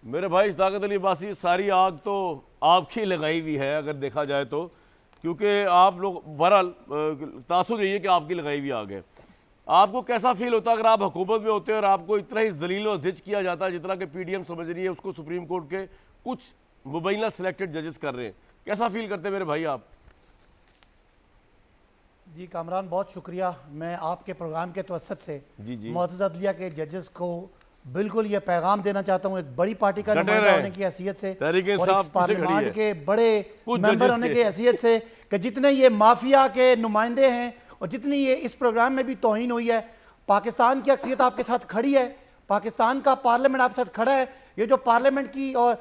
मेरे भाई सदाकत अली अब्बासी, सारी आग तो आपकी लगाई हुई है अगर देखा जाए तो, क्योंकि आप लोग बहरहाल तासुर यही है कि आपकी लगाई हुई आग है। आपको कैसा फील होता है अगर आप हुकूमत में होते हैं और आपको इतना ही जलील और जिच किया जाता है जितना कि पीडीएम समझ रही है उसको सुप्रीम कोर्ट के कुछ मुबैना सिलेक्टेड जजेस कर रहे हैं, कैसा फील करते हैं मेरे भाई आप? जी कामरान, बहुत शुक्रिया। मैं आपके प्रोग्राम के तवसत से जी मुअज़्ज़ज़ अदलिया के जजेस को बिल्कुल ये पैगाम देना चाहता हूँ, एक बड़ी पार्टी का नुमाइंदा होने की हैसियत से और एक पार्लियामेंट के बड़े मेंबर होने की हैसियत से कि जितने ये माफिया के नुमाइंदे हैं और जितनी ये इस प्रोग्राम में भी तौहीन हुई है, पाकिस्तान की अक्सियत आपके साथ खड़ी है, पाकिस्तान का पार्लियामेंट आपके साथ खड़ा है। ये जो पार्लियामेंट की और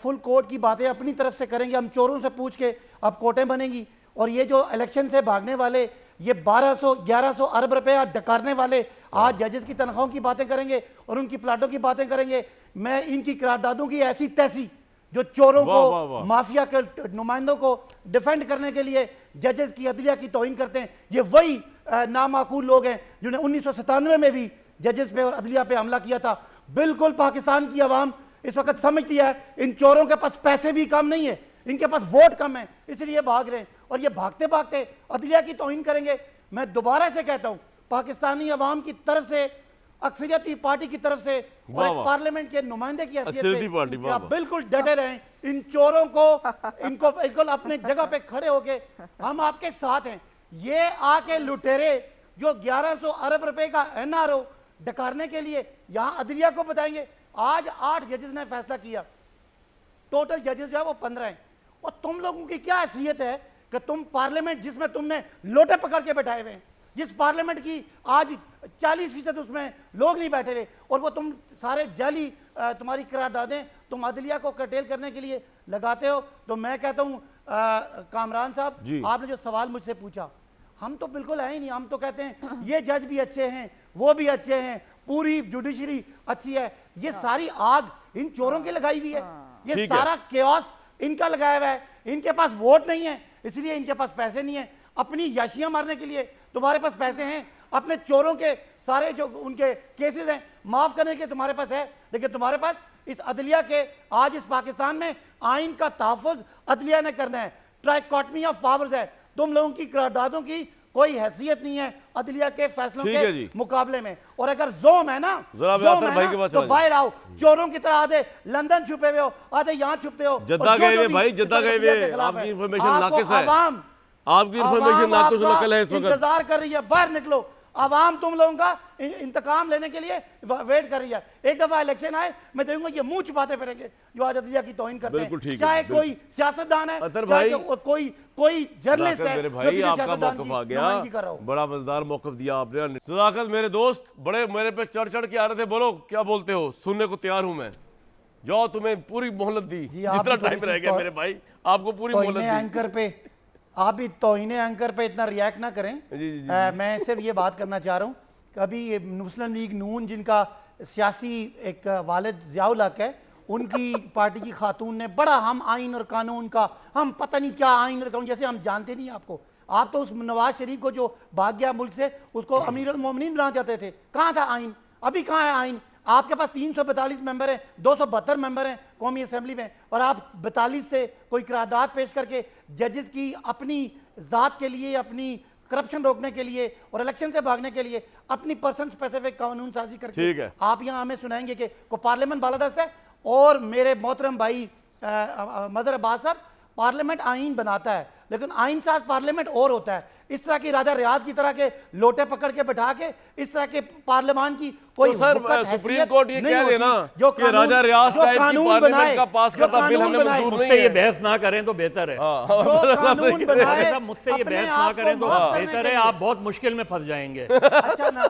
फुल कोर्ट की बातें अपनी तरफ से करेंगे, हम चोरों से पूछ के अब कोर्टें बनेंगी, और ये जो इलेक्शन से भागने वाले ये 1200-1100 अरब रुपए डकारने वाले आज जजेस की तनख्वाहों की बातें करेंगे और उनकी प्लाटों की बातें करेंगे। मैं इनकी करारदादों की ऐसी तैसी जो चोरों को, माफिया के नुमाइंदों को डिफेंड करने के लिए जजेस की अदलिया की तौहीन करते हैं, ये वही नामाकूल लोग हैं जिन्होंने 1997 में भी जजेस पे और अदलिया पे हमला किया था। बिल्कुल पाकिस्तान की आवाम इस वक्त समझती है इन चोरों के पास पैसे भी कम नहीं है, इनके पास वोट कम है, इसलिए भाग रहे हैं और ये भागते भागते अदलिया की तौहीन करेंगे। मैं दोबारा से कहता हूं, पाकिस्तानी अवाम की तरफ से, अक्सरियती पार्टी की तरफ से और एक पार्लियामेंट के नुमाइंदे की हैसियत से आप बिल्कुल डटे रहें। इन चोरों को, इनको बिल्कुल अपने जगह पे खड़े होके हम आपके साथ हैं। ये आके लुटेरे जो 1100 अरब रुपए का एनआरओ डकारने के लिए यहां अदलिया को बताएंगे। आज 8 जजेस ने फैसला किया, टोटल जजेस जो है वो 15 हैं, और तुम लोगों की क्या हैसियत है कि तुम पार्लियामेंट जिसमें तुमने लोटे पकड़ के बैठाए हुए हैं, जिस पार्लियामेंट की आज 40% उसमें लोग नहीं बैठे हुए, और वो तुम सारे जाली तुम्हारी करारदादें तुम अदलिया को कर्टेल करने के लिए लगाते हो। तो मैं कहता हूं कामरान साहब, आपने जो सवाल मुझसे पूछा, हम तो बिल्कुल है ही नहीं। हम तो कहते हैं ये जज भी अच्छे हैं, वो भी अच्छे हैं, पूरी जुडिशरी अच्छी है। ये सारी आग इन चोरों की लगाई हुई है, ये सारा केओस इनका लगाया हुआ है। इनके पास वोट नहीं है, इसलिए इनके पास पैसे नहीं है। अपनी याशियां मारने के लिए तुम्हारे पास पैसे हैं, अपने चोरों के सारे जो उनके केसेस हैं माफ करने के तुम्हारे पास है, लेकिन तुम्हारे पास इस अदलिया के, आज इस पाकिस्तान में आइन का तहफ़्फ़ुज़ अदलिया ने करना है, ट्राइकॉटमी ऑफ पावर्स है। तुम लोगों की करारदादों की कोई हैसियत नहीं है अदलिया के फैसलों के मुकाबले में। और अगर जोम है ना, तो बाहर आओ, चोरों की तरह आधे लंदन छुपे हुए हो, आधे यहाँ छुपते हो, जद्दा गए हुए भाई, जद्दा गए हुए। आपकी इंफॉर्मेशन नाकिस है, आपकी इंफॉर्मेशन नाकिस नकल है। इस वक्त इंतजार कर रही है, बाहर निकलो। आवाम तुम लोगों का इंतकाम लेने के लिए वेट कर रही है। एक दफा इलेक्शन आए, मैं देखूंगा ये मुंह छुपाते फिरेंगे जो आज अदलिया की तौहीन करते हैं, चाहे कोई सियासतदान है, चाहे कोई जर्नलिस्ट है। मेरे भाई आपका मौकफ आ गया, बड़ा मजेदार मौकफ दिया आपने। सदाकत मेरे दोस्त बड़े मेरे पे चढ़ चढ़ के आ रहे थे, बोलो क्या बोलते हो, सुनने को तैयार हूं मैं। जाओ, तुम्हें पूरी मोहलत दी, जितना टाइम रह गया मेरे भाई, आपको पूरी मोहलत दी। एंकर पे आप भी तौहीन एंकर पे इतना रिएक्ट ना करें। मैं सिर्फ ये बात करना चाह रहा हूँ, कभी मुस्लिम लीग नून जिनका सियासी एक वालिद ज़ियाउल हक है, उनकी पार्टी की खातून ने बड़ा हम आइन और कानून का, हम पता नहीं क्या आइन और कानून, जैसे हम जानते नहीं आपको। आप तो उस नवाज शरीफ को जो भाग गया मुल्क से, उसको अमीरुल मोमिनीन बनाना चाहते थे। कहाँ था आइन? अभी कहाँ है आइन? आपके पास 342 मेंबर हैं, 272 मेंबर हैं कौमी असेंबली में, और आप 42 से कोई करारदाद पेश करके जजेस की अपनी जात के लिए, अपनी करप्शन रोकने के लिए और इलेक्शन से भागने के लिए अपनी पर्सन स्पेसिफिक कानून साजी करके आप यहाँ हमें सुनाएंगे कि पार्लियामेंट बालादस्त है। और मेरे मोहतरम भाई मजहर अब्बास साहब, पार्लियामेंट आइन बनाता है, लेकिन आइन साज पार्लियामेंट और होता है। इस तरह की राजा रियाज की तरह के लोटे पकड़ के बैठा के इस तरह के पार्लियामान की कोई तो सर सुप्रीम कोर्ट ये कह देना जो कि राजा रियाज टाइप की पार्लियामेंट का पास करता बिल हमें मंजूर नहीं है। ये बहस ना करें तो बेहतर है, मुझसे ये बहस ना करें तो बेहतर है, आप बहुत मुश्किल में फंस जाएंगे। अच्छा ना,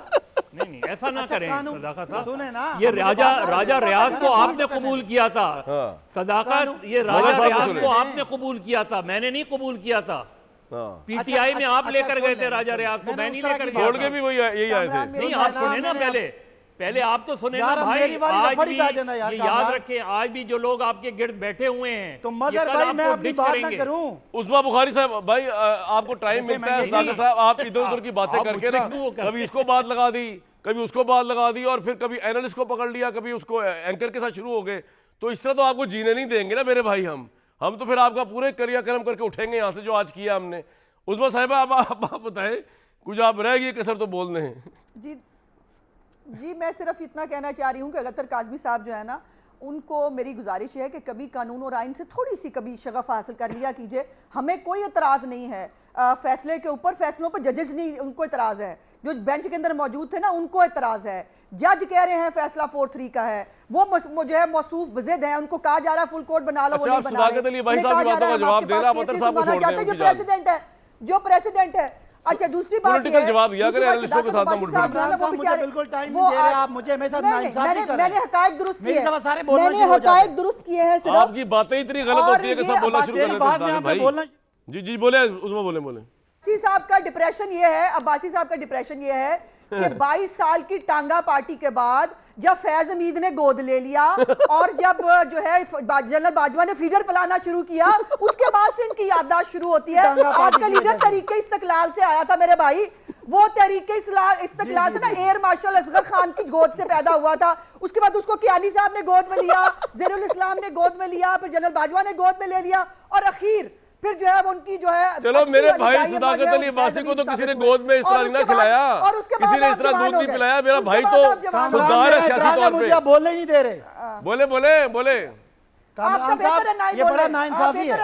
नहीं ऐसा ना करें सदाकत साहब। ये राजा रियाज को आपने कबूल किया था सदाकत, ये राजा रियाज को आपने कबूल किया था, मैंने नहीं कबूल किया था। पीटीआई में आप लेकर गए थे राजा रियाज को, मैं नहीं लेकर गया। छोड़ के भी वही यही आए थे। नहीं आप सुने ना, पहले आप तो सुने ना भाई। आज भी ये याद रखें, आज भी जो लोग आपके गिर्द बैठे हुए हैं, तो मजहर भाई मैं अपनी बात ना करूं। उस्मा बुखारी साहब भाई, आपको टाइम मिलता है सदाकत साहब, आप इधर उधर की बातें करके ना, कभी इसको बात लगा दी, कभी उसको बात लगा दी, और फिर कभी एनालिस्ट को पकड़ लिया, कभी उसको एंकर के साथ शुरू हो गए। तो इस तरह तो आपको जीने नहीं देंगे ना मेरे भाई। हम तो फिर आपका पूरे क्रियाक्रम करके उठेंगे यहाँ से जो आज किया हमने। उस्मा साहिबा आप बताएं, कुछ आप रह गई कसर तो बोलने हैं। जी मैं सिर्फ इतना कहना चाह रही हूँ कि अख्तर काज़मी साहब जो है ना, उनको मेरी गुजारिश है कि कभी कानून और आइन से थोड़ी सी कभी शगफ हासिल कर लिया कीजिए। हमें कोई एतराज़ नहीं है फैसले के ऊपर, फैसलों पर जजेस नहीं उनको एतराज़ है, जो बेंच के अंदर मौजूद थे ना उनको एतराज़ है। जज कह रहे हैं फैसला 4-3 का है, वो जो है मौसूफ बज़िद हैं, उनको कहा जा रहा है फुल कोर्ट बना लो, वो नहीं बना रहे। प्रेसिडेंट है जो प्रेसिडेंट है। अच्छा दूसरी बात ये जवाब दिया करें एनालिस्टों के साथ ना मुड़ फिर। वो बेचारे बिल्कुल टाइम नहीं दे रहे आप मुझे, हमेशा नाइंसाफी कर रहे हैं। मैंने हकायक दुरुस्त किए हैं, सारे बोलना मैंने हकायक दुरुस्त किए हैं सिर्फ। आपकी बातें इतनी गलत होती है कि सब बोलना शुरू कर देते हैं भाई। जी बोले उसमें बोले। अब्बासी साहब का डिप्रेशन ये है, अब्बासी साहब का डिप्रेशन ये है कि 22 साल की टांगा पार्टी के बाद जब फैज हमीद ने गोद ले लिया और जब जो है जनरल बाजवा ने फीडर पिलाना शुरू किया, उसके बाद से इनकी याददाश्त शुरू होती है। आपका लीडर तरीके इस्तकलाल से आया था मेरे भाई, वो तरीके इस्तकलाल से ना एयर मार्शल असगर खान की गोद से पैदा हुआ था। उसके बाद उसको कियानी साहब ने गोद में लिया, ज़हीरुल इस्लाम ने गोद में लिया, फिर जनरल बाजवा ने गोद में ले लिया, और अखीर फिर जो है उनकी जो है। चलो मेरे भाई सदाकत अली अब्बासी को तो किसी ने गोद में इस तरह नहीं खिलाया, किसी ने इस तरह दूध नहीं पिलाया। मेरा भाई तो खुददार है सियासी तौर पे। बोलने नहीं दे रहे। बोले आपका बेहतर है, ये बड़ा नाइंसाफी है।